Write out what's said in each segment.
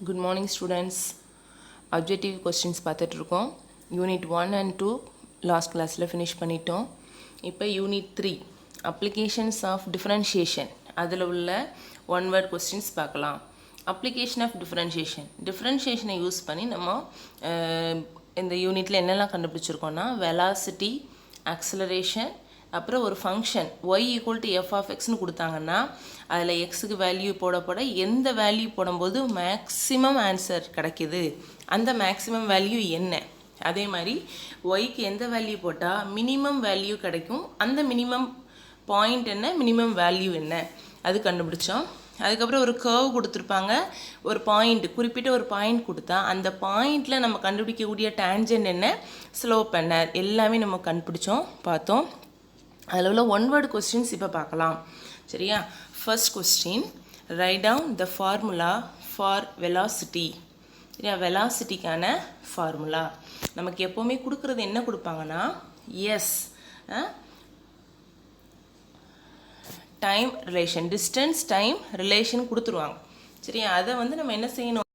Good morning students. Objective questions பார்த்துட்டு இருக்கோம். Unit 1 and 2 last classல finish பண்ணிட்டோம். இப்போ Unit 3 Applications of Differentiation அதில் உள்ள one word questions பார்க்கலாம். Application of Differentiation. Differentiation use பண்ணி நம்ம இந்த யூனிட்டில் என்னெல்லாம் கண்டுபிடிச்சிருக்கோம்னா velocity, acceleration, அப்புறம் ஒரு function y equal to F of எக்ஸ்னு கொடுத்தாங்கன்னா அதில் எக்ஸுக்கு வேல்யூ போட எந்த வேல்யூ போடும்போது மேக்ஸிமம் ஆன்சர் கிடைக்கிது, அந்த மேக்ஸிமம் வேல்யூ என்ன, அதே மாதிரி ஒய்க்கு எந்த வேல்யூ போட்டால் மினிமம் வேல்யூ கிடைக்கும், அந்த மினிமம் பாயிண்ட் என்ன, மினிமம் வேல்யூ என்ன, அது கண்டுபிடிச்சோம். அதுக்கப்புறம் ஒரு கர்வ் கொடுத்துருப்பாங்க, ஒரு பாயிண்ட், குறிப்பிட்ட ஒரு பாயிண்ட் கொடுத்தா அந்த பாயிண்டில் நம்ம கண்டுபிடிக்கக்கூடிய டேஞ்சன்ட் என்ன, ஸ்லோப் என்ன, எல்லாமே நம்ம கண்டுபிடிச்சோம், பார்த்தோம். அதில் உள்ள ஒன் வேர்டு கொஸ்டின்ஸ் இப்போ பார்க்கலாம். சரியா? First question, right down the formula for velocity. சரியா? வெலாசிட்டிக்கான ஃபார்முலா நமக்கு எப்போவுமே கொடுக்குறது என்ன கொடுப்பாங்கன்னா s time relation, distance time relation கொடுத்துருவாங்க. சரியா? அதை வந்து நம்ம என்ன செய்யணும்,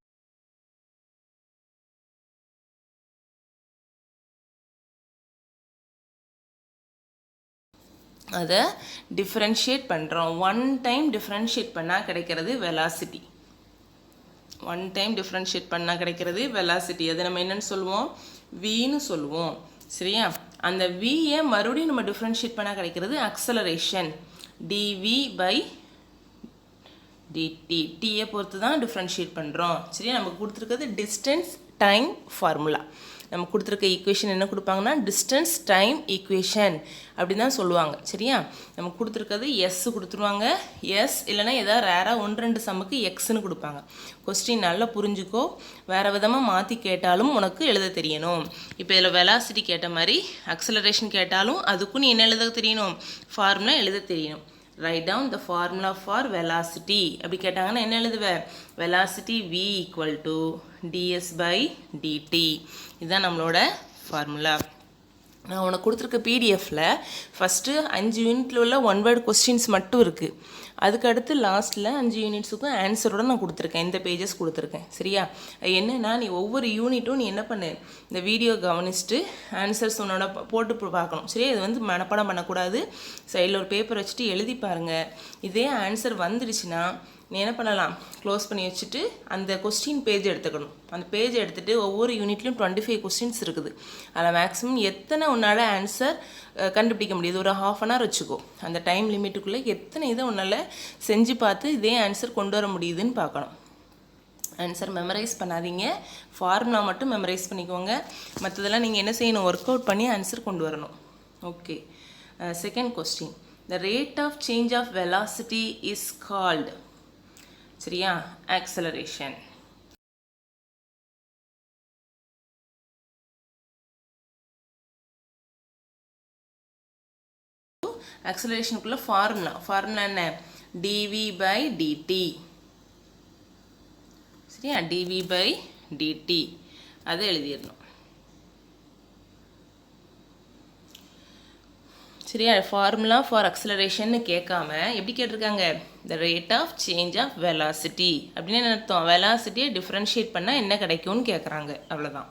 அதை டிஃப்ரென்ஷியேட் பண்ணுறோம். ஒன் டைம் டிஃப்ரென்ஷியேட் பண்ணால் கிடைக்கிறது வெலாசிட்டி. ஒன் டைம் டிஃப்ரென்ஷியேட் பண்ணால் கிடைக்கிறது வெலாசிட்டி. அதை நம்ம என்னென்னு சொல்லுவோம், வின்னு சொல்லுவோம். சரியா? அந்த வியை மறுபடியும் நம்ம டிஃப்ரென்ஷியேட் பண்ணால் கிடைக்கிறது அக்சலரேஷன், டிவி பை டிடி. டியை பொறுத்து தான் டிஃப்ரென்ஷியேட் பண்ணுறோம். சரியா? நமக்கு கொடுத்துருக்கிறது டிஸ்டன்ஸ் டைம் ஃபார்முலா. நம்ம கொடுத்துருக்க ஈக்குவேஷன் என்ன கொடுப்பாங்கன்னா டிஸ்டன்ஸ் டைம் ஈக்குவேஷன் அப்படி தான் சொல்லுவாங்க. சரியா? நமக்கு கொடுத்துருக்கிறது எஸ் கொடுத்துருவாங்க, எஸ் இல்லைனா ஏதாவது ரேராக 1-2 சம்முக்கு எக்ஸ்ன்னு கொடுப்பாங்க. கொஸ்டின் நல்லா புரிஞ்சுக்கோ, வேறு விதமாக மாற்றி கேட்டாலும் உனக்கு எழுத தெரியணும். இப்போ இதில் வெலாசிட்டி கேட்ட மாதிரி அக்சலரேஷன் கேட்டாலும் அதுக்கும் நீ என்ன எழுத தெரியணும், ஃபார்முலா எழுத தெரியணும். Write down the formula for velocity அப்படி கேட்டாங்கன்னா என்ன எழுதுவேன், velocity v equal to ds by dt. இதுதான் நம்மளோட ஃபார்முலா. நான் உனக்கு கொடுத்துருக்க பிடிஎஃப்பில் ஃபஸ்ட்டு 5 யூனிட்டில் உள்ள ஒன் வேர்டு கொஸ்டின்ஸ் மட்டும் இருக்குது. அதுக்கு அடுத்து லாஸ்ட்டில் 5 யூனிட்ஸுக்கும் ஆன்சரோடு நான் கொடுத்துருக்கேன், இந்த பேஜஸ் கொடுத்துருக்கேன். சரியா? என்னென்னா நீ ஒவ்வொரு யூனிட்டும் நீ என்ன பண்ணு, இந்த வீடியோ கவனிச்சுட்டு ஆன்சர்ஸ் உன்னோட போட்டு பார்க்கணும். சரியா? இது வந்து மனப்பாடம் பண்ணக்கூடாது, சைடில் ஒரு பேப்பர் வச்சுட்டு எழுதி பாருங்கள். இதே ஆன்சர் வந்துடுச்சுன்னா நீ என்ன பண்ணலாம், க்ளோஸ் பண்ணி வச்சுட்டு அந்த கொஸ்டின் பேஜ் எடுத்துக்கணும். அந்த பேஜ் எடுத்துகிட்டு ஒவ்வொரு யூனிட்லையும் 25 கொஸ்டின்ஸ் இருக்குது. அதில் மேக்ஸிமம் எத்தனை உன்னால் ஆன்சர் கண்டுபிடிக்க முடியுது, ஒரு ½ அன் ஹவர் வச்சுக்கோ. அந்த டைம் லிமிட்டுக்குள்ளே எத்தனை இதை உன்னால் செஞ்சு பார்த்து இதே ஆன்சர் கொண்டு வர முடியுதுன்னு பார்க்கணும். ஆன்சர் மெமரைஸ் பண்ணாதீங்க, ஃபார்முலா மட்டும் மெமரைஸ் பண்ணிக்கோங்க. மற்றதெல்லாம் நீங்கள் என்ன செய்யணும், ஒர்க் அவுட் பண்ணி ஆன்சர் கொண்டு வரணும். Okay. Second question, the rate of change of velocity is called. சரியா? ஆக்சலரேஷன். ஆக்சலரேஷனுக்குள்ள ஃபார்முலா என்ன, dv பை dt. சரியா? dv பை dt அதை எழுதிடணும். சரியா? ஃபார்முலா ஃபார் அக்சலரேஷன் கேட்காம எப்படி கேட்டிருக்காங்க, the rate of change of velocity அப்படின்னு என்ன அர்த்தம், வெலாசிட்டியை டிஃப்ரென்ஷியேட் பண்ணால் என்ன கிடைக்கும்னு கேட்குறாங்க, அவ்வளோதான்.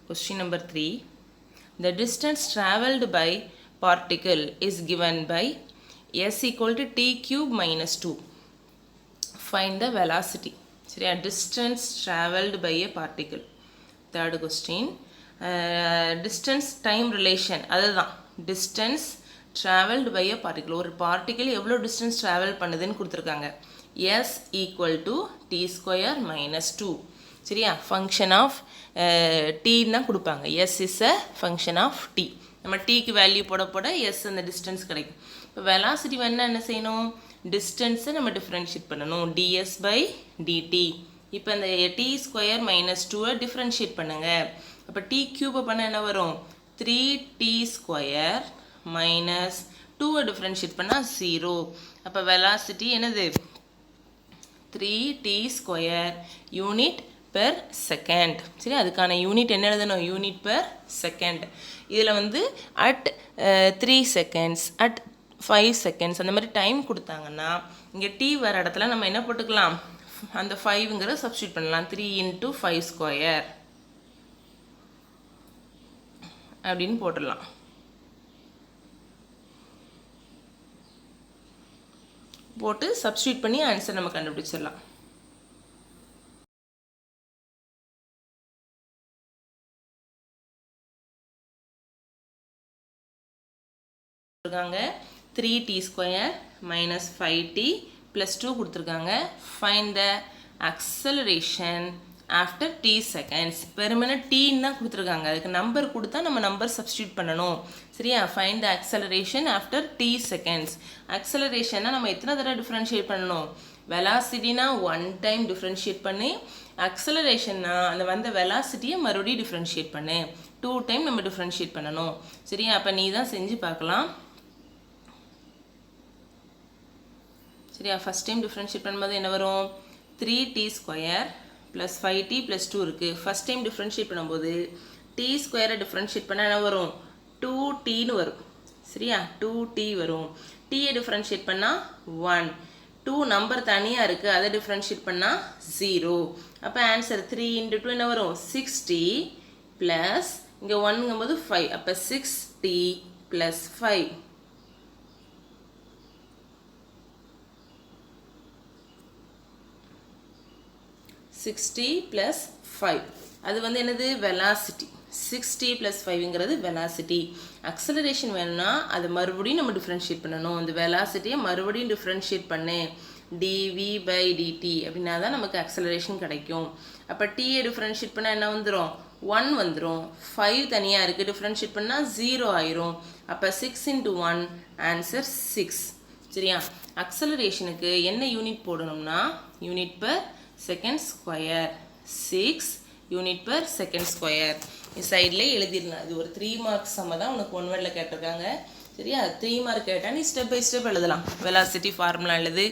Question number 3, the distance travelled by particle is given by s equal to t cube minus 2. Find the velocity. சரியா? distance traveled by a particle. Third question, distance time relation. அதுதான் distance traveled by a particle. ஒரு particle எவ்வளோ distance travel பண்ணுதுன்னு கொடுத்துருக்காங்க. s equal to t square minus 2. சரியா? function of t தான் கொடுப்பாங்க. s is a function of t. நம்ம டீக்கு வேல்யூ போட எஸ் அந்த டிஸ்டன்ஸ் கிடைக்கும். இப்போ வெலாசிட்டி வேணால் என்ன செய்யணும், டிஸ்டன்ஸை நம்ம டிஃப்ரென்ஷியேட் பண்ணணும், டிஎஸ் பை டிடி. இப்போ இந்த டி ஸ்கொயர் மைனஸ் 2 டிஃப்ரென்ஷியேட் பண்ணுங்க. அப்போ டி கியூபை பண்ண என்ன வரும், 3t ஸ்கொயர் மைனஸ் 2 டிஃப்ரென்ஷியேட் பண்ணால் 0. அப்போ வெலாசிட்டி என்னது, 3t square unit per second. சரி? அதுக்கான யூனிட் என்ன எழுதணும், யூனிட் பெர் செகண்ட். இதில் வந்து அட் 3 செகண்ட்ஸ், அட் 5 செகண்ட்ஸ் அந்த மாதிரி டைம் கொடுத்தாங்கன்னா இங்கே டி வர இடத்துல நம்ம என்ன போட்டுக்கலாம், அந்த 5ங்கிறத சப்ஸ்டியூட் பண்ணலாம். 3 × 5 ஸ்கொயர் அப்படின்னு போட்டுடலாம். போட்டு சப்ஸ்டியூட் பண்ணி ஆன்சர் நம்ம கண்டுபிடிச்சிடலாம். கொடுத்துருக்காங்க 3t square minus 5t plus 2 கொடுத்துருக்காங்க. Find the acceleration after t seconds. பெருமனை டீன்னு தான் கொடுத்துருக்காங்க. அதுக்கு நம்பர் கொடுத்தா நம்ம நம்பர் சப்ஸ்டியூட் பண்ணணும். சரியா? Find the acceleration after t seconds. அக்சலரேஷன்னா நம்ம எத்தனை தடவை டிஃப்ரென்ஷியேட் பண்ணணும்? வெலாசிட்டினா 1 டைம் டிஃப்ரென்ஷியேட் பண்ணி, அக்சலரேஷன்னா அந்த வந்த வெலாசிட்டியை மறுபடியும் டிஃப்ரென்ஷியேட் பண்ணு. 2 டைம் நம்ம டிஃப்ரென்ஷியேட் பண்ணணும். சரியா? அப்போ நீ தான் செஞ்சு பார்க்கலாம். சரியா? ஃபஸ்ட் டைம் டிஃப்ரென்ஷியேட் பண்ணும்போது என்ன வரும்? 3t square plus 5t plus 2 இருக்குது. ஃபஸ்ட் டைம் டிஃப்ரென்ஷியேட் பண்ணும்போது t ஸ்கொயரை டிஃப்ரென்ஷியேட் பண்ணால் என்ன வரும்? 2tன்னு வரும். சரியா? 2t வரும். டீயை டிஃப்ரென்ஷியேட் பண்ணால் 1. 2 நம்பர் தனியாக இருக்குது, அதை டிஃப்ரென்ஷியேட் பண்ணால் 0. அப்போ ஆன்சர் 3 × 2 என்ன வரும்? 6t ப்ளஸ் இங்கே 1ங்கும்போது 5. அப்போ 6t ப்ளஸ் 5. சிக்ஸ்டி ப்ளஸ் 5 அது வந்து என்னது? வெலாசிட்டி. 60 ப்ளஸ் 5ங்கிறது வெலாசிட்டி. அக்சலரேஷன் வேணும்னா அதை மறுபடியும் நம்ம டிஃப்ரென்ஷியேட் பண்ணணும். அந்த வெலாசிட்டியை மறுபடியும் டிஃப்ரென்ஷியேட் பண்ணு. dv/dt அப்படின்னா தான் நமக்கு அக்சலரேஷன் கிடைக்கும். அப்போ டீயை டிஃப்ரென்ஷியேட் பண்ணால் என்ன வந்துடும்? 1 வந்துடும். 5 தனியாக இருக்குது, டிஃப்ரென்ஷியேட் பண்ணால் 0 ஆயிரும். அப்போ 6 × 1 ஆன்சர் 6. சரியா? அக்சலரேஷனுக்கு என்ன யூனிட் போடணும்னா unit per second square. 6 unit per second square. சைட்லேயே எழுதிடலாம். இது ஒரு 3 மார்க்ஸ் சம்ம தான் உனக்கு 1 வேர்டில் கேட்டிருக்காங்க. சரியா? 3 மார்க் கேட்டால் நீ ஸ்டெப் பை ஸ்டெப் எழுதலாம். வெலாசிட்டி ஃபார்முலா எழுது,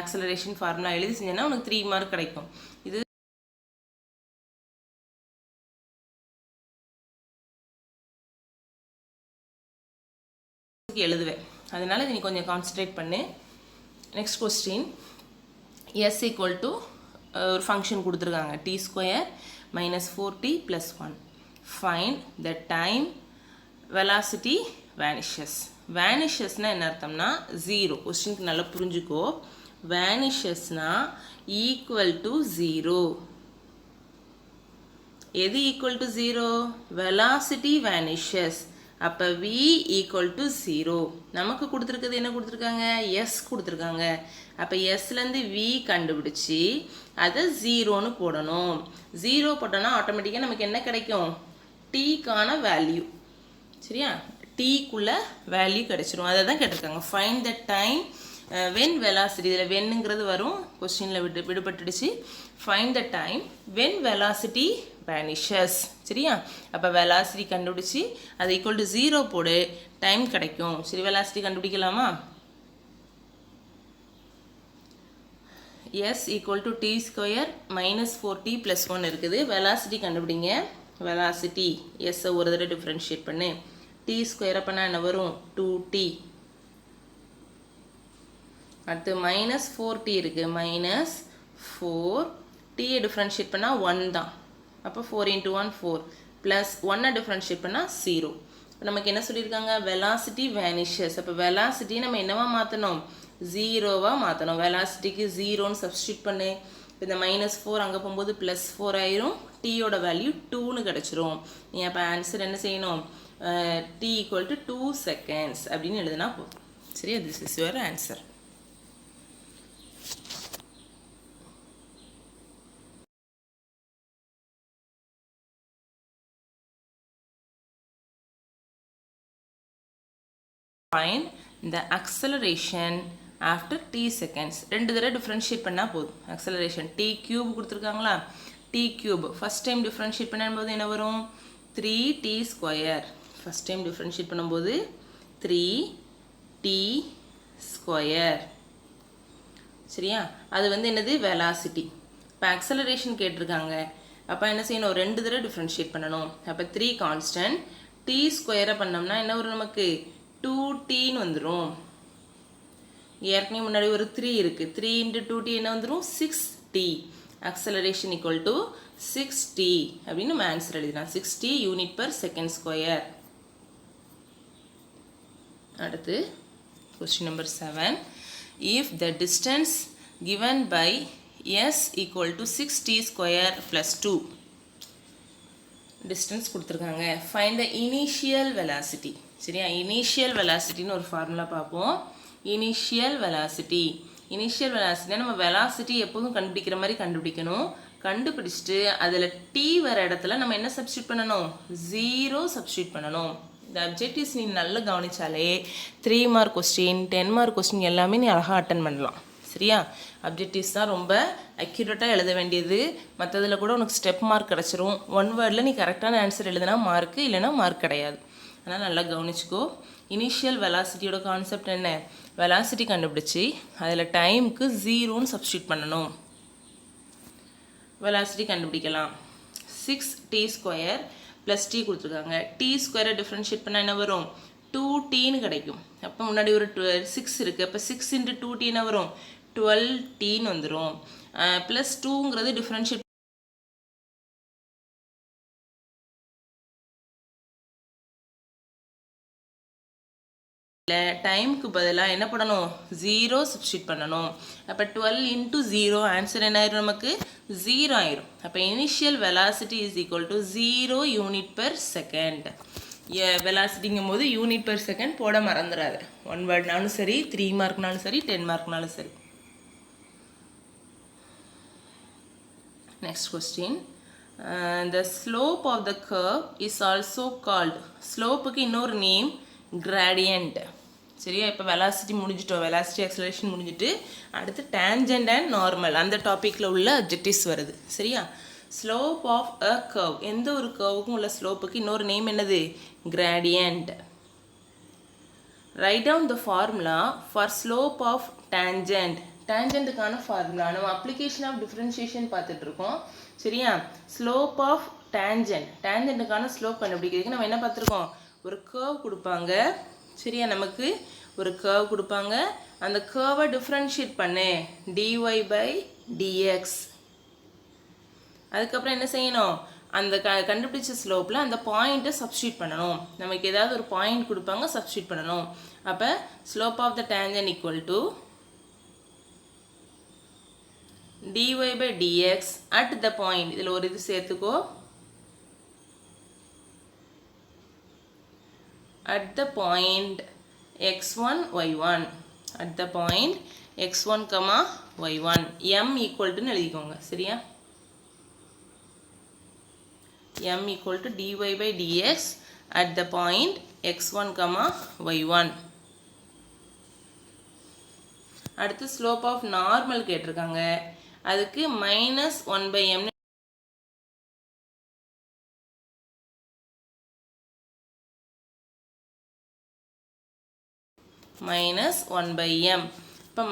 அக்சலரேஷன் ஃபார்முலா எழுதி செஞ்சேன்னா உனக்கு 3 மார்க் கிடைக்கும். இது எழுதுவேன், அதனால நீ கொஞ்சம் கான்சன்ட்ரேட் பண்ணு. Next question. s equal to ஒரு ஃபங்க்ஷன் கொடுத்துருக்காங்க. t square minus 4t plus 1. Find the time velocity vanishes. வேனிஷஸ்னால் என்ன அர்த்தம்னா 0. கொஸ்டினுக்கு நல்லா புரிஞ்சுக்கோ. வேனிஷஸ்னால் ஈக்குவல் டு 0. எது ஈக்குவல் டு 0? Velocity vanishes. அப்போ v ஈக்குவல் டு 0. நமக்கு கொடுத்துருக்கிறது என்ன கொடுத்துருக்காங்க? s கொடுத்துருக்காங்க. அப்போ எஸ்லேருந்து v கண்டுபிடிச்சி அதை 0ன்னு போடணும். 0 போட்டோன்னா ஆட்டோமேட்டிக்காக நமக்கு என்ன கிடைக்கும்? டீக்கான வேல்யூ. சரியா? டீக்குள்ள வேல்யூ கிடைச்சிரும். அதை தான் கேட்டிருக்காங்க. Find the time when velocity. இதில் வென்னுங்கிறது வரும், கொஸ்டினில் விடுபட்டுடுச்சு. Find the time when velocity vanishes. சரியா? அப்போ வெலாசிட்டி கண்டுபிடிச்சி அது ஈக்குவல் டு 0 போடு, டைம் கிடைக்கும். சரி, வெலாசிட்டி கண்டுபிடிக்கலாமா? s equal to t square minus 4t plus 1 இருக்குது. வெலாசிட்டி கண்டுபிடிங்க. வெலாசிட்டி எஸ்ஸை ஒரு தடவை டிஃப்ரென்ஷியேட் பண்ணு. t ஸ்கொயரை பண்ணால் என்ன வரும்? 2t. அடுத்து மைனஸ் 4t இருக்குது. மைனஸ் 4 டீயை டிஃப்ரென்ஷியேட் பண்ணால் 1 தான். அப்போ 4 × 1 4 ப்ளஸ் 1 டிஃப்ரென்ஷியேட் பண்ணால் 0. இப்போ நமக்கு என்ன சொல்லியிருக்காங்க? Velocity vanishes. அப்போ வெலாசிட்டி நம்ம என்னவா மாற்றணும்? 0வா மாற்றணும். வெலாசிட்டிக்கு 0ன்னு சப்ஸ்டியூட் பண்ணு. இப்போ இந்த மைனஸ் 4 அங்கே போகும்போது ப்ளஸ் 4 ஆயிரும். டீயோட வேல்யூ 2ன்னு கிடச்சிரும். நீ அப்போ ஆன்சர் என்ன செய்யணும்? t ஈக்குவல் டு 2 செகண்ட்ஸ் அப்படின்னு எழுதுனா போதும். சரியா? This is your answer. Find the acceleration after t seconds. 2 தடவை டிஃப்ரென்ஷியேட் பண்ணால் போதும். acceleration t cube கொடுத்துருக்காங்களா? t cube first time differentiate பண்ணும்போது என்ன வரும்? 3t square. First time differentiate பண்ணும்போது 3t ஸ்கொயர். சரியா? அது வந்து என்னது? வெலாசிட்டி. இப்போ அக்சலரேஷன் கேட்டிருக்காங்க. அப்போ என்ன செய்யணும்? 2 தடவை டிஃப்ரென்ஷியேட் பண்ணணும். அப்போ 3 கான்ஸ்டன்ட். t ஸ்கொயரை பண்ணோம்னா என்ன வரும் நமக்கு? 2tன்னு வந்துடும். ஏற்கனவே முன்னாடி ஒரு 3 இருக்குது. 3 × 2t என்ன வந்துடும்? 6t 6t. acceleration equal to 6t அப்படின்னு நம்ம ஆன்சர் எழுதிடலாம். 6t unit per second square. அடுத்து question number 7. if the distance given by s equal to 6t square plus 2. distance கொடுத்துருக்காங்க. find the initial velocity. சரியா, initial velocityன்னு ஒரு formula பார்ப்போம். initial velocity நம்ம velocity எப்போதும் கண்டுபிடிக்கிற மாதிரி கண்டுபிடிக்கணும். கண்டுபிடிச்சிட்டு அதில் t வர இடத்துல நம்ம என்ன சப்ஸ்டியூட் பண்ணணும்? 0 சப்ஸ்டியூட் பண்ணணும். இந்த அப்ஜெக்டிவ்ஸ் நீ நல்லா கவனிச்சாலே 3 மார்க் கொஸ்டின் 10 மார்க் கொஸ்டின் எல்லாமே நீ அழகாக அட்டன் பண்ணலாம். சரியா, அப்ஜெக்டிவ்ஸ் தான் ரொம்ப அக்யூரேட்டாக எழுத வேண்டியது. மற்றதில் கூட உனக்கு ஸ்டெப் மார்க் கிடச்சிரும். ஒன் வேர்டில் நீ கரெக்டான ஆன்சர் எழுதுனா மார்க்கு, இல்லைனா மார்க் கிடையாது. அதனால் நல்லா கவனிச்சுக்கோ. இனிஷியல் வெலாசிட்டியோட கான்செப்ட் என்ன? வெலாசிட்டி கண்டுபிடிச்சி அதில் டைமுக்கு 0ன்னு சப்ஸ்டியூட் பண்ணணும். வெலாசிட்டி கண்டுபிடிக்கலாம். 6t ஸ்கொயர் ப்ளஸ் t கொடுத்துருக்காங்க. t ஸ்கொயரை டிஃப்ரென்ஷியேட் பண்ணால் என்ன வரும்? 2tன்னு கிடைக்கும். அப்போ முன்னாடி ஒரு 6 இருக்குது. அப்போ 6 × 2t என்ன வரும்? 12tன்னு வந்துடும். ப்ளஸ் 2ங்கிறது டிஃப்ரென்ஷியேட் டைமுக்கு பதிலாக என்ன பண்ணணும்? 0 சப்ஸ்டியூட் பண்ணணும். அப்போ 12 × 0 ஆன்சர் என்ன ஆயிரும்? நமக்கு 0 ஆயிரும். அப்போ initial velocity is equal to 0 unit per second. வெலாசிட்டிங்கும் போது யூனிட் per செகண்ட் போட மறந்துடாது. 1 வேர்ட்னாலும் சரி, 3 மார்க்னாலும் சரி, 10 மார்க்னாலும் சரி. Next question. the slope of the curve is also called. ஸ்லோப்புக்கு இன்னொரு நேம் gradient. சரியா, இப்போ வெலாசிட்டி முடிஞ்சிட்டோம். வெலாசிட்டி ஆக்சலரேஷன் முடிஞ்சிட்டு அடுத்து டேஞ்சண்ட் அண்ட் நார்மல் அந்த டாப்பிக்கில் உள்ள அப்ஜெக்டிவ்ஸ் வருது. சரியா, ஸ்லோப் ஆஃப் அ கர்வ், எந்த ஒரு கர்வுக்கும் உள்ள ஸ்லோப்புக்கு இன்னொரு நேம் என்னது? Gradient. Right down the formula for slope of tangent. டேஞ்சண்ட்டுக்கான ஃபார்முலா நம்ம அப்ளிகேஷன் ஆஃப் டிஃப்ரென்ஷியேஷன் பார்த்துட்ருக்கோம். சரியா, ஸ்லோப் ஆஃப் டேஞ்சண்ட்டுக்கான ஸ்லோப் கண்டுபிடிக்கிறதுக்கு நம்ம என்ன பார்த்துருக்கோம்? ஒரு கர்வ் கொடுப்பாங்க. சரியா, நமக்கு ஒரு கர்வ் கொடுப்பாங்க. அந்த கர்வை டிஃப்ரென்ஷியேட் பண்ணு dy/dx. அதுக்கப்புறம் என்ன செய்யணும்? அந்த கண்டுபிடிச்ச ஸ்லோப்பில் அந்த பாயிண்ட்டை சப்ஸ்டியூட் பண்ணணும். நமக்கு ஏதாவது ஒரு பாயிண்ட் கொடுப்பாங்க, சப்ஸ்டியூட் பண்ணணும். அப்போ slope of the tangent equal to dy/dx at the point. இதில் ஒரு இது சேர்த்துக்கோ. at the point x1 y1. at the point x1 y1 m equal to எழுதிக்கோங்க. சரியா, m equal to dy/dx at the point x1 y1. அடுத்து slope of normal கேட்டிருக்காங்க. அதுக்கு -1/m -1/m. இப்போ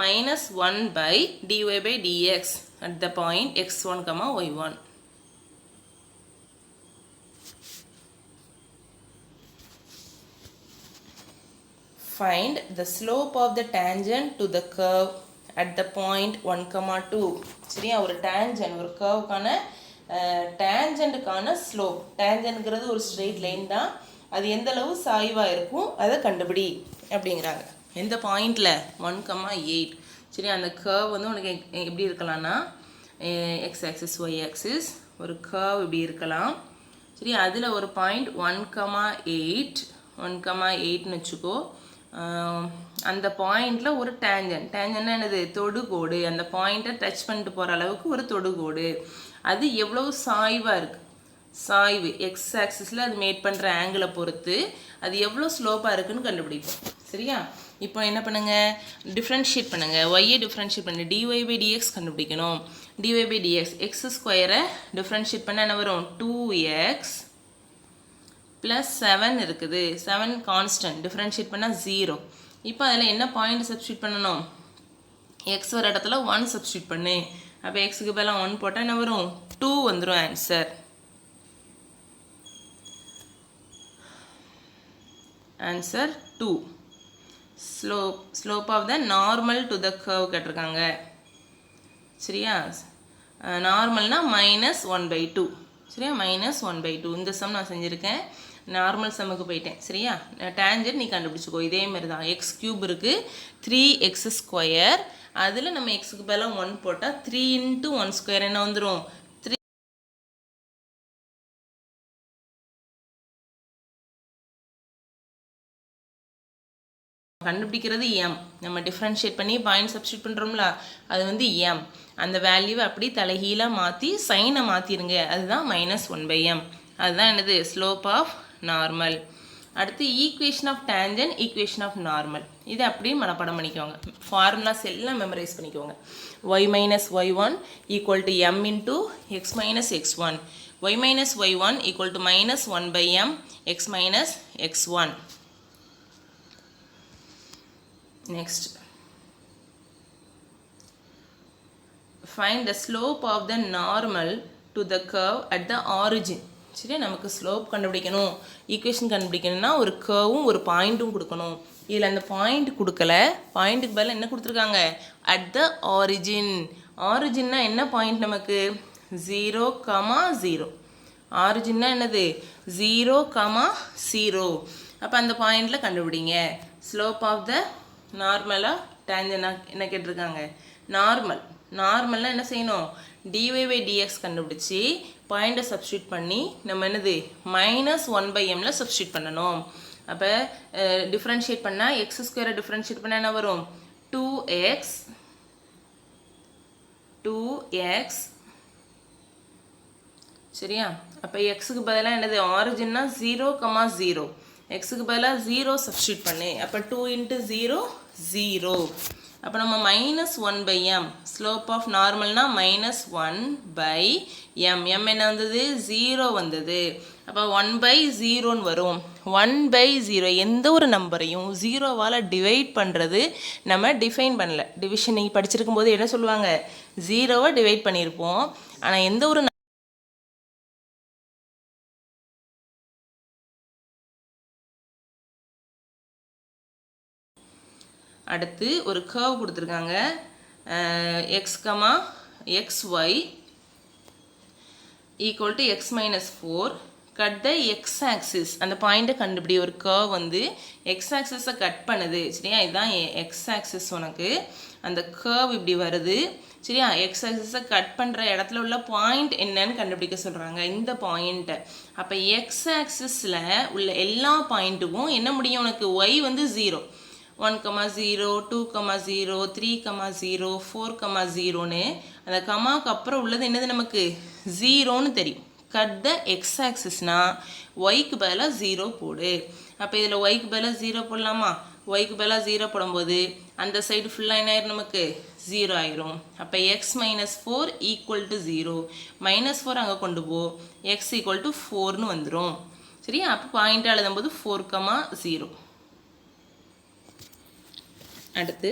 -1/dy/dx at the point x1 y1. Find the slope of the tangent to the curve at the point 1, 2. சரியா, ஒரு tangent, ஒரு curveக்கான tangentக்கான slope. tangentங்கிறது ஒரு straight line தான். அது எந்த அளவு சாய்வாக இருக்கும் அதை கண்டுபிடி அப்படிங்கிறாங்க. எந்த பாயிண்டில்? 1, 8. சரி, அந்த கர்வ் வந்து உனக்கு எப்படி இருக்கலாம்னா எக்ஸ் ஆக்சிஸ் ஒய் ஆக்சிஸ் ஒரு கர்வ் இப்படி இருக்கலாம். சரி, அதில் ஒரு பாயிண்ட் 1, 8ன்னு வச்சுக்கோ. அந்த பாயிண்டில் ஒரு டேஞ்சன்ட்னா என்னது? தொடுகோடு. அந்த பாயிண்ட்டை டச் பண்ணிட்டு போகிற அளவுக்கு ஒரு தொடுகோடு. அது எவ்வளவு சாய்வாக இருக்குது? சாய்வு எக்ஸ் ஆக்சிஸில் அது மேட் பண்ணுற ஆங்கிளை பொறுத்து அது எவ்வளோ ஸ்லோப்பாக இருக்குதுன்னு கண்டுபிடிப்போம். சரியா, இப்போ என்ன பண்ணுங்கள்? டிஃப்ரென்ஷியேட் பண்ணுங்கள். ஒய்யை டிஃப்ரென்ஷியேட் பண்ணு. dy/dx கண்டுபிடிக்கணும். dy/dx எக்ஸ் ஸ்கொயரை டிஃப்ரென்ஷியேட் பண்ண என்ன வரும்? 2x + 7 இருக்குது. 7 கான்ஸ்டன்ட். டிஃப்ரென்ஷியேட் பண்ணால் 0. இப்போ அதில் என்ன பாயிண்ட் சப்ஸ்டியூட் பண்ணணும்? எக்ஸ் வர இடத்துல 1 சப்ஸ்டியூட் பண்ணு. அப்போ எக்ஸுக்கு பதிலாக 1 போட்டால் என்ன வரும்? 2 வந்துடும் answer. Answer 2. Slope of the normal to the curve கேட்டிருக்காங்க. சரியா, நார்மல்னா -1/2 சரியா, -1/2 இந்த சம் நான் செஞ்சுருக்கேன். நார்மல் சம்முக்கு போயிட்டேன் சரியா. டேஞ்சன்ட் நீ கண்டுபிடிச்சிக்கோ. இதே மாதிரி தான் x³ இருக்குது 3x². அதில் நம்ம எக்ஸுக்கு பதிலாக 1 போட்டால் 3 × 1² என்ன வந்துடும்? 3 கண்டுபிடிக்கிறது m. நம்ம டிஃப்ரென்ஷியேட் பண்ணி பாயிண்ட் சப்ஸ்டியூட் பண்ணுறோம்ல, அது வந்து m. அந்த வேல்யூவை அப்படி தலைகீழாக மாற்றி சைனை மாற்றிடுங்க. அதுதான் -1/m. அதுதான் என்னது? Slope of normal. அடுத்து equation of tangent, equation of normal. இதை அப்படியே மனப்பாடம் பண்ணிக்கோங்க. ஃபார்முலாஸ் எல்லாம் மெமரைஸ் பண்ணிக்கோங்க. y - y1 = m × x - x1. y - y1 = -1/m x - x1. Next, find the slope of the normal to the curve at the origin. சரியா, நமக்கு slope கண்டுபிடிக்கணும், equation கண்டுபிடிக்கணும்னா ஒரு கர்வும் ஒரு பாயிண்ட்டும் கொடுக்கணும். இதில் அந்த பாயிண்ட் கொடுக்கல, பாயிண்ட்டுக்கு பதிலாக என்ன கொடுத்துருக்காங்க? At the origin. ஆரிஜின்னா என்ன பாயிண்ட்? நமக்கு 0,0. ஆரிஜின்னா என்னது? 0,0. அப்போ அந்த பாயிண்டில் கண்டுபிடிங்க. ஸ்லோப் ஆஃப் த நார்மலாக டேஞ்சனா என்ன கேட்டிருக்காங்க? நார்மல். நார்மல்னால் என்ன செய்யணும்? dy/dx கண்டுபிடிச்சி பாயிண்டை சப்ஸ்டியூட் பண்ணி நம்ம என்னது -1/mல சப்ஸ்டியூட் பண்ணணும். அப்போ டிஃப்ரென்ஷியேட் பண்ணால் x² டிஃப்ரென்ஷியேட் பண்ணால் என்ன வரும்? 2x சரியா. அப்போ எக்ஸுக்கு பதிலாக என்னது? ஆரிஜின்னா 0,0. எக்ஸுக்கு பதிலாக 0 சப்ஸ்டியூட் பண்ணு. அப்போ 2 × 0 0. அப்போ நம்ம -1/m. Slope of நார்மல்னா -1/m. m என்ன வந்தது? 0 வந்தது. அப்போ 1/0ன்னு வரும். 1/0 எந்த ஒரு நம்பரையும் 0வால் டிவைட் பண்ணுறது நம்ம டிஃபைன் பண்ணல. டிவிஷன் நீங்கள் படிச்சிருக்கும் போது என்ன சொல்லுவாங்க? 0வை டிவைட் பண்ணியிருப்போம். ஆனால் எந்த ஒரு அடுத்து ஒரு கர்வ் கொடுத்துருக்காங்க. x, xy = x - 4. Cut the X axis. அந்த பாயிண்ட்டை கண்டுபிடி. ஒரு கர்வ் வந்து எக்ஸ் ஆக்சிஸை கட் பண்ணுது சரியா. இதுதான் எக்ஸ் ஆக்சிஸ். உனக்கு அந்த கர்வ் இப்படி வருது சரியா. எக்ஸ் ஆக்சிஸை கட் பண்ணுற இடத்துல உள்ள பாயிண்ட் என்னன்னு கண்டுபிடிக்க சொல்கிறாங்க, இந்த பாயிண்ட்டை. அப்போ எக்ஸ் ஆக்சிஸில் உள்ள எல்லா பாயிண்ட்டுக்கும் என்ன முடியும் உனக்கு? y வந்து 0, 1,0, 2,0, 3,0, 4,0ன்னு அந்த கமாவுக்கு அப்புறம் உள்ளது என்னது? நமக்கு 0ன்னு தெரியும். கட் த எக்ஸ் ஆக்சிஸ்னா ஒய்க்கு பதிலாக 0 போடு. அப்போ இதில் ஒய்க்கு பதிலாக 0 போடலாமா? ஒய்க்கு பதிலாக 0 போடும்போது அந்த சைடு ஃபுல்லாக என்ன ஆயிரும்? நமக்கு 0 ஆயிரும். அப்போ x - 4 = 0. -4 அங்கே கொண்டு போ, x = 4ன்னு வந்துடும் சரியா. அப்போ பாயிண்ட் எழுதும்போது 4,0. அடுத்து,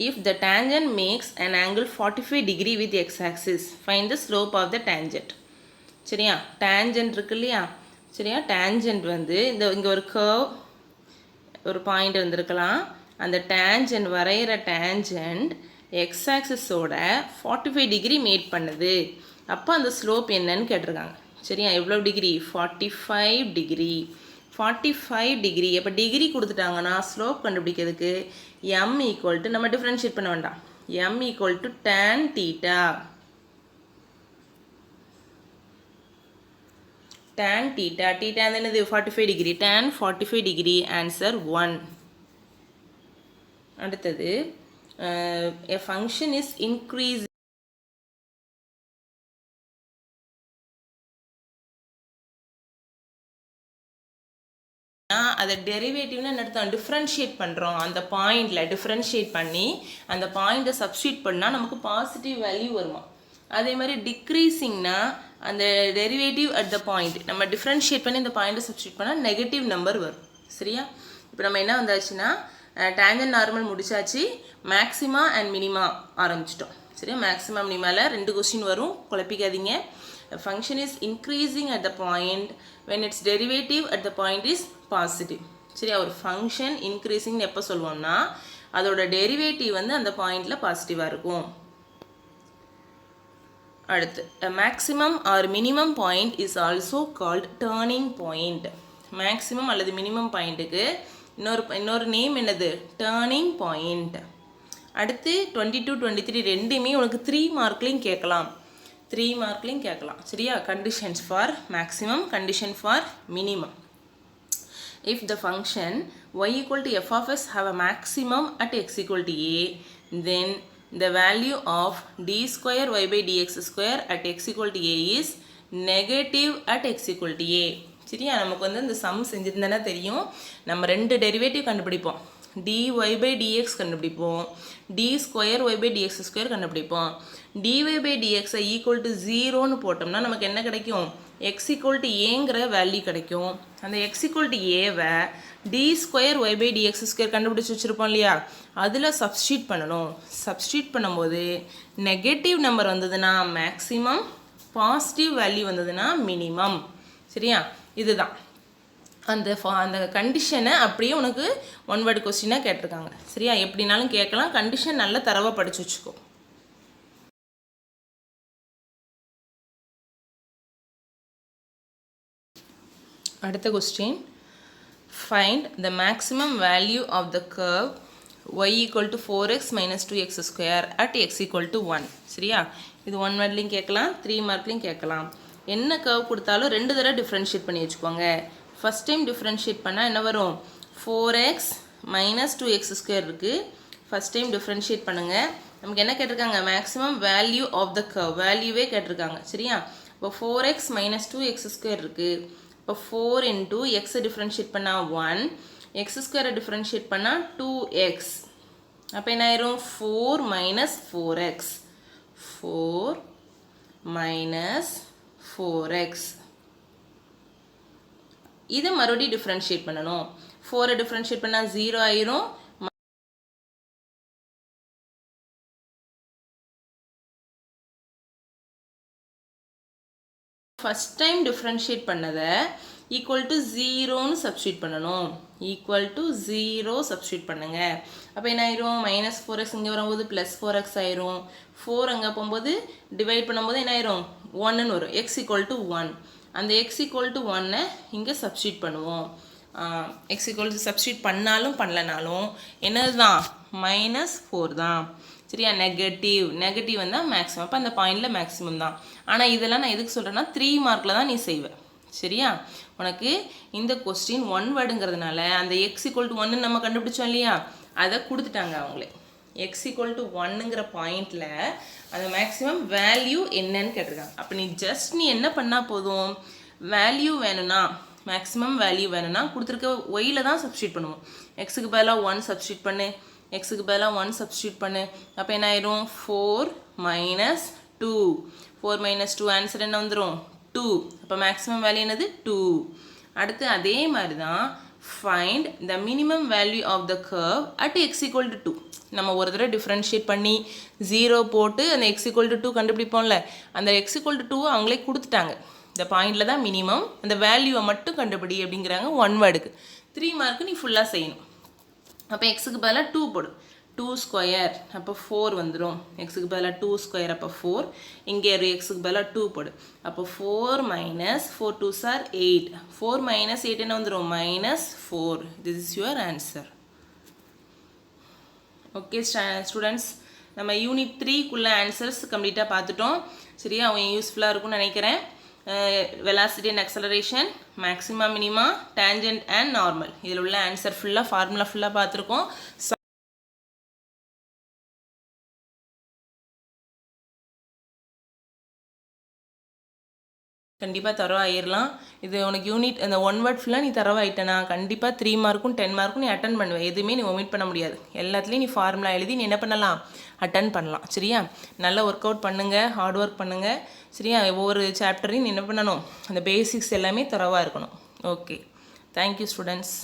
if the tangent makes an angle 45 degree with x-axis, find the slope of the tangent. சரியா, tangent இருக்கு இல்லையா சரியா. tangent வந்து இங்கே ஒரு curve, ஒரு பாயிண்ட் வந்திருக்கலாம். அந்த tangent வரைகிற tangent x-axisோட 45 டிகிரி மேட் பண்ணுது. அப்போ அந்த ஸ்லோப் என்னன்னு கேட்டிருக்காங்க சரியா. எவ்வளோ டிகிரி? 45 டிகிரி. 45 டிகிரி. அப்போ டிகிரி கொடுத்துட்டாங்கன்னா ஸ்லோப் கண்டுபிடிக்கிறதுக்கு m = நம்ம டிஃப்ரென்ஷியேட் பண்ண வேண்டாம். m = tan θ. tan θ. θ என்னது? 45 டிகிரி. tan 45 degree. ஆன்சர் 1. அடுத்தது, a function is increasing அதை டெரிவேட்டிவ்னு என்ன அர்த்தம்? டிஃப்ரென்ஷியேட் பண்ணுறோம். அந்த பாயிண்டில் டிஃப்ரென்ஷியேட் பண்ணி அந்த பாயிண்ட்டை சப்ஸ்டியூட் பண்ணால் நமக்கு பாசிட்டிவ் வேல்யூ வருமா. அதே மாதிரி டிக்ரீஸிங்னா அந்த டெரிவேட்டிவ் அட் த பாயிண்ட் நம்ம டிஃப்ரென்ஷியேட் பண்ணி இந்த பாயிண்ட்டை சப்ஸ்டியூட் பண்ணால் நெகட்டிவ் நம்பர் வரும் சரியா. இப்போ நம்ம என்ன வந்தாச்சுன்னா டேஞ்சன்ட் நார்மல் முடிச்சாச்சு, மேக்ஸிமா அண்ட் மினிமா ஆரம்பிச்சிட்டோம் சரியா. மேக்ஸிமா மினிமாவில் 2 கொஸ்டின் வரும், குழப்பிக்காதீங்க. A function is increasing at the point when its derivative at the point is positive சரியா. ஒரு ஃபங்க்ஷன் இன்க்ரீஸிங்னு எப்போ சொல்லுவோம்னா அதோட டெரிவேட்டிவ் வந்து அந்த பாயிண்டில் பாசிட்டிவாக இருக்கும். அடுத்து a maximum or minimum point is also called turning point. Maximum அல்லது மினிமம் பாயிண்ட்டுக்கு இன்னொரு நேம் என்னது? Turning point. அடுத்து 22, 23 ரெண்டுமே உனக்கு 3 மார்க்லையும் கேட்கலாம். 3 மார்க்லையும் கேட்கலாம். சரியா? Conditions for maximum, condition for minimum. If the function y equal to f of s have a maximum at x equal to a, then the value of d square y by dx square at x equal to a is negative at x equal to a. சரியா? நமக்கு வந்து இந்த some செஞ்சிருந்தேன்னா தெரியும். நம்ம 2 derivative கண்டுபிடிப்போம். dy by dx கண்டுபிடிப்போம். d square y by dx square கண்டுபிடிப்போம். dy by dx equal to 0ன்னு போட்டோம்னா நமக்கு என்ன கிடைக்கும்? x equal to aங்கிற வேல்யூ கிடைக்கும். அந்த x equal to aவை d square y by dx square கண்டுபிடிச்சி வச்சுருப்போம் இல்லையா? அதில் சப்ஸ்டியூட் பண்ணணும். சப்ஸ்டியூட் பண்ணும்போது நெகட்டிவ் நம்பர் வந்ததுன்னா மேக்ஸிமம், பாசிட்டிவ் வேல்யூ வந்ததுன்னா மினிமம். சரியா? இதுதான் அந்த கண்டிஷனை அப்படியே உனக்கு ஒன் வேர்டு கொஸ்டினாக கேட்டிருக்காங்க. சரியா? எப்படினாலும் கேட்கலாம். கண்டிஷன் நல்லா தரவாக படித்து வச்சுக்கோ. அடுத்த question, find the maximum value of the curve y equal to 4x minus 2x square at x equal to 1. சரியா? இது ஒன் வேர்ட்லையும் கேட்கலாம், 3 மார்க்லையும் கேட்கலாம். என்ன கர்வ் கொடுத்தாலும் 2 தடவை டிஃப்ரென்ஷியேட் பண்ணி வச்சுக்கோங்க. ஃபஸ்ட் டைம் டிஃப்ரென்ஷியேட் பண்ணால் என்ன வரும்? 4x minus 2x square இருக்குது. ஃபஸ்ட் டைம் டிஃப்ரென்ஷியேட் பண்ணுங்கள். நமக்கு என்ன கேட்டிருக்காங்க? Maximum value of the curve, வேல்யூவே கேட்டிருக்காங்க. சரியா? இப்போ 4x minus 2x square இருக்குது. இப்போ 4 into x டிஃப்ரென்ஷியேட் பண்ணால் 1, x ஸ்கொயரை டிஃப்ரென்ஷியேட் பண்ணால் 2x. அப்போ என்ன ஆயிரும்? 4 minus 4x. 4 minus 4x. இதை மறுபடியும் டிஃப்ரென்ஷியேட் பண்ணணும். 4 டிஃப்ரென்ஷியேட் பண்ணால் 0 ஆயிரும். ஃபஸ்ட் டைம் டிஃப்ரென்ஷியேட் பண்ணதை ஈக்குவல் டு 0ன்னு சப்ஸ்டியூட் பண்ணணும். ஈக்குவல் டு 0 சப்ஸ்டியூட் பண்ணுங்க. அப்போ என்ன ஆயிரும்? மைனஸ் 4x இங்கே வரும்போது ப்ளஸ் 4x ஆயிரும். 4 அங்கே போகும்போது டிவைட் பண்ணும்போது என்ன ஆயிரும்? 1ன்னு வரும். X equal to 1. அந்த எக்ஸ் ஈக்குவல் டு 1 இங்கே சப்ஸ்டியூட் பண்ணுவோம். எக்ஸ் ஈக்குவல் டு சப்ஸ்டியூட் பண்ணாலும் பண்ணலனாலும் என்னது தான்? -4 தான். சரியா? நெகட்டிவ் வந்தால் மேக்ஸிமம். அப்போ அந்த பாயிண்டில் மேக்ஸிமம் தான். ஆனால் இதெல்லாம் நான் எதுக்கு சொல்கிறேன்னா 3 மார்க்கில் தான் நீ செய்வேன். சரியா? உனக்கு இந்த கொஸ்டின் ஒன் வேர்டுங்கிறதுனால அந்த எக்ஸ் ஈக்குவல் டு 1 நம்ம கண்டுபிடிச்சோம் இல்லையா? அதை கொடுத்துட்டாங்க அவங்களே. எக்ஸ் ஈக்குவல் டு 1ங்கிற பாயிண்டில் அந்த மேக்ஸிமம் வேல்யூ என்னன்னு கேட்டிருக்காங்க. அப்போ நீ என்ன பண்ணால் போதும்? வேல்யூ வேணும்னா, மேக்ஸிமம் வேல்யூ வேணும்னா கொடுத்துருக்க ஒயில் தான் சப்ஸ்டியூட் பண்ணுவோம். எக்ஸுக்கு பதிலாக 1 சப்ஸ்டியூட் பண்ணு, எக்ஸுக்கு பதிலாக 1 சப்ஸ்டியூட் பண்ணு. அப்போ என்ன ஆயிரும்? 4 minus 2. 4 minus 2 ஆன்சர் என்ன வந்துடும்? 2. அப்போ மேக்ஸிமம் வேல்யூ என்னது? 2. அடுத்து அதே மாதிரி தான் find the minimum value of the curve at x equal to 2. நம்ம ஒரு தடவை டிஃப்ரென்ஷியேட் பண்ணி 0 போட்டு அந்த எக்ஸ் ஈக்குவல் டு 2 கண்டுபிடிப்போம்ல, அந்த எக்ஸ் ஈக்குவல் டு 2 அவங்களே கொடுத்துட்டாங்க. இந்த பாயிண்டில் தான் மினிமம், அந்த வேல்யூவை மட்டும் கண்டுபிடி அப்படிங்கிறாங்க ஒன் வேர்டுக்கு. 3 மார்க்கு நீ ஃபுல்லாக செய்யணும். அப்போ எக்ஸுக்கு பதிலாக 2 போடு. 2 ஸ்கொயர் அப்போ 4 வந்துடும். எக்ஸுக்கு பதிலாக 2 ஸ்கொயர் அப்போ 4. இங்கே எக்ஸுக்கு பதிலாக 2 போடு. அப்போ 4 minus 4 2s are 8. 4 minus 8 என்ன வந்துடும்? -4. This is your answer. Okay students, நம்ம யூனிட் 3க்குள்ள ஆன்சர்ஸ் கம்ப்ளீட்டாக பார்த்துட்டோம். சரியா? அவங்க யூஸ்ஃபுல்லாக இருக்கும்னு நினைக்கிறேன். Velocity and acceleration, maxima minima, tangent and normal, இதில் உள்ள ஆன்சர் ஃபுல்லாக ஃபார்முலா ஃபுல்லாக பார்த்துருக்கோம். கண்டிப்பாக தரவாயிடலாம். இது உனக்கு யூனிட் அந்த ஒன் வேர்ட் ஃபுல்லாக நீ தரவாயிட்டனா கண்டிப்பாக 3 மார்க்கும் 10 மார்க்கும் நீ அட்டன் பண்ணுவேன். எதுவுமே நீ ஒமிட் பண்ண முடியாது. எல்லாத்துலேயும் நீ ஃபார்முலா எழுதி நீ என்ன பண்ணலாம்? அட்டன் பண்ணலாம். சரியா? நல்லா ஒர்க் அவுட் பண்ணுங்கள், ஹார்ட் ஒர்க் பண்ணுங்கள். சரியா? ஒவ்வொரு சாப்டரையும் நீ என்ன பண்ணணும்? அந்த பேசிக்ஸ் எல்லாமே தரவாக இருக்கணும். Okay, thank you students.